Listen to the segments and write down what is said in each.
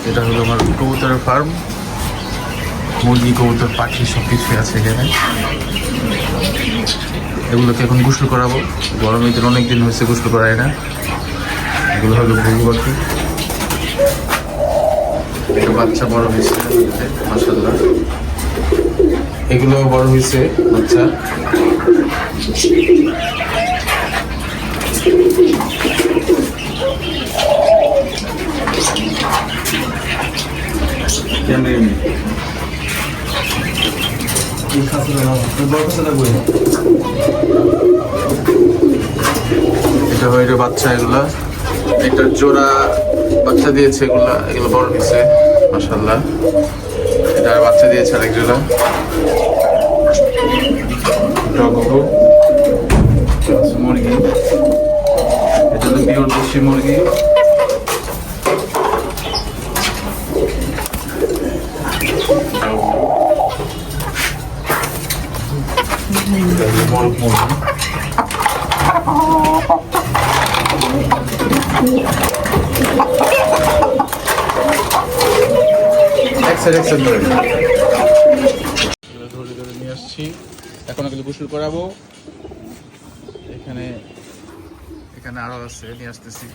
এটা হলো আমার কবুতরের ফার্ম। মুরগি, কবুতর, পাখি সব কিছুই আছে এখানে। এগুলোকে এখন গোসল করাবো। গরমের দিন অনেক দিন হয়েছে গোসল করায় না। এগুলো হলো ঘুঘু পাখি। একটা বাচ্চা বড় হয়েছে মাশাআল্লাহ। এগুলো বড় হয়েছে বাচ্চা। এটা হয় বাচ্চা। এগুলা একটা জোড়া বাচ্চা দিয়েছে। এগুলো বড় হয়েছে মাশাআল্লাহ। এটা বাচ্চা দিয়েছে আরেক জোড়া। মুরগি, এটা হলো পিওর দেশি মুরগি। মরক মুরগি। ধরে ধরে নিয়ে আসছি। এখন এগুলো গোসল করাবো। এখানে আরো আছে, নিয়ে আসতেছি।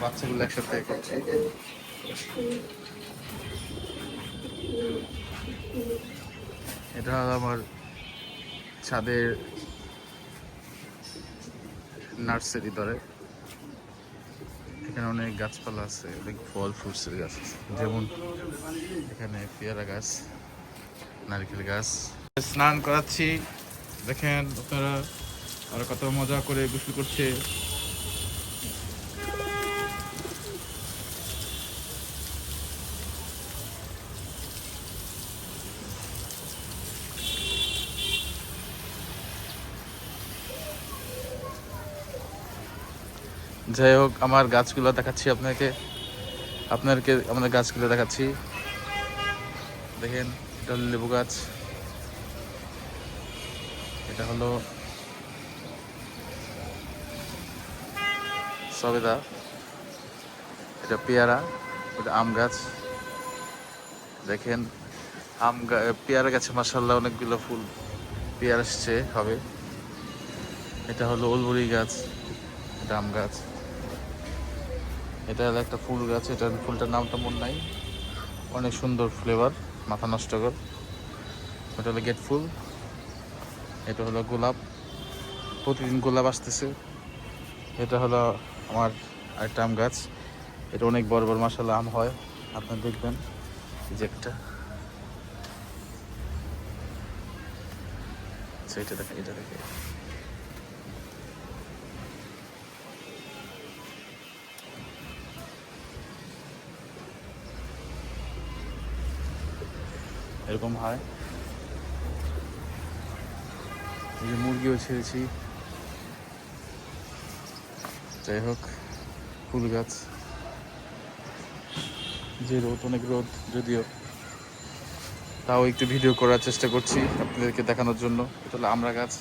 বাচ্চাগুলো একসাথে করছি। এটা হলো আমার ছাদের নার্সারি ধরে। এখানে অনেক গাছপালা আছে, অনেক ফল ফ্রুটসের গাছ আছে, যেমন এখানে পেয়ারা গাছ, নারকেল গাছ। স্নান করাচ্ছি, দেখেন আপনারা। আর কত মজা করে গোসল করছে। যাই হোক, আমার গাছগুলো দেখাচ্ছি আপনাদেরকে আমাদের গাছগুলো দেখাচ্ছি। দেখেন, এটা হলো লেবু গাছ, এটা হলো সবেদা, এটা পেয়ারা, এটা আম গাছ। দেখেন পেয়ারা গাছে মাশাআল্লাহ অনেকগুলো ফুল পেয়ারা আসছে হবে। এটা হলো ওলবুড়ি গাছ, এটা আম গাছ। এটা হলো একটা ফুল গাছ, এটা ফুলটার নামটা মনে নাই, অনেক সুন্দর ফ্লেভার, মাথা নষ্ট কর। এটা হলো গেট ফুল। এটা হলো গোলাপ, প্রতিদিন গোলাপ আসতেছে। এটা হলো আমার আরেকটা আম গাছ, এটা অনেক বড় বড় মাশাআল্লাহ আম হয়, আপনারা দেখবেন। এই যে একটা, এটা দেখেন, এটা দেখেন। এরকম হয়। এই যে মুরগিও ছেড়েছি। যাই হোক, ফুল গাছ, যে রোদ, অনেক রোদ যদিও, তাও একটু ভিডিও করার চেষ্টা করছি আপনাদেরকে দেখানোর জন্য। এটা হলো আমড়া গাছ।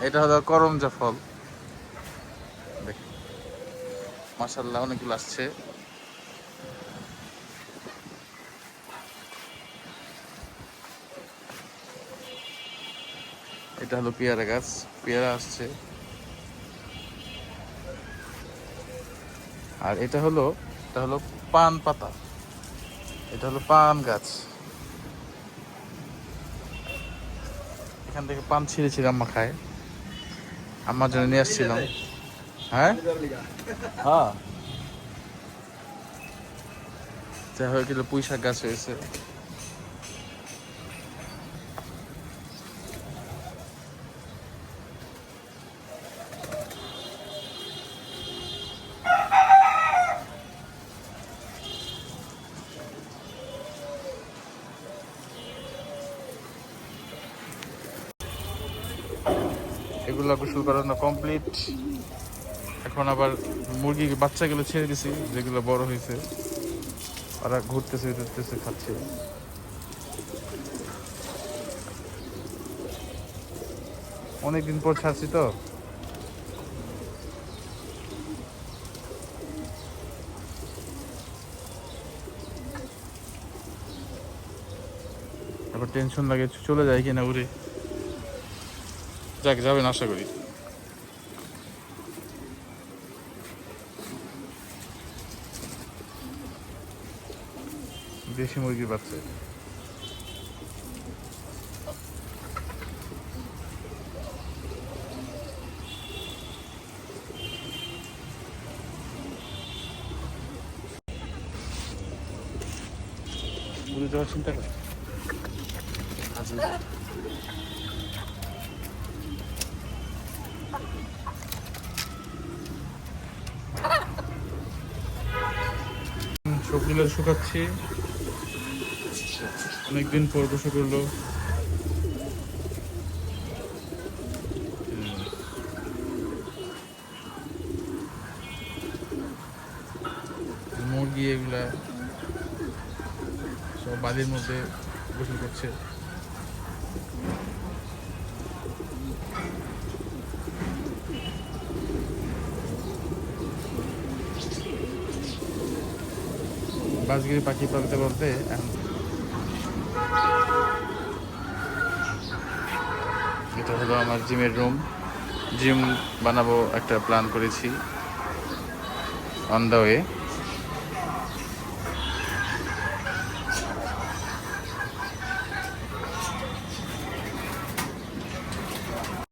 এটা হলো করমজা ফল। দেখেন মাশাআল্লাহ অনেকগুলো আসছে। এটা হলো পেয়ারা গাছ, পেয়ারা আসছে। আর এটা হলো পান পাতা, এটা হলো পান গাছ। এখান থেকে পান ছিঁড়ে ছিঁড়ে আম্মা খায়, আম্মার জন্য নিয়ে আসছিলাম। হ্যাঁ হ্যাঁ, যাই হোক, এগুলো পুঁই শাক গাছ হয়েছে। এগুলো গোসল করানো কমপ্লিট। এখন আবার মুরগি বাচ্চাগুলো ছেড়ে দিছি, যেগুলো বড় হয়েছে, ওরা ঘুরতেছে, খাচ্ছে। অনেকদিন পর ছাড়ছি তো। তারপর টেনশন লাগে চলে যায় কিনা উড়ে। যাক, যাবেন আশা করি। দেশি মুরগির বাচ্চা। উড়ে যাওয়ার চিন্তা করে। সবগুলো শুকাচ্ছি, অনেকদিন পর গোসল করলো। মুরগি এগুলা সব বালির মধ্যে গোসল করছে। বাজগিরি পাখি পালতে পালতে এখন এটা হলো আমার জিমের রুম। জিম বানাবো একটা প্ল্যান করেছি, অন দ্য ওয়ে।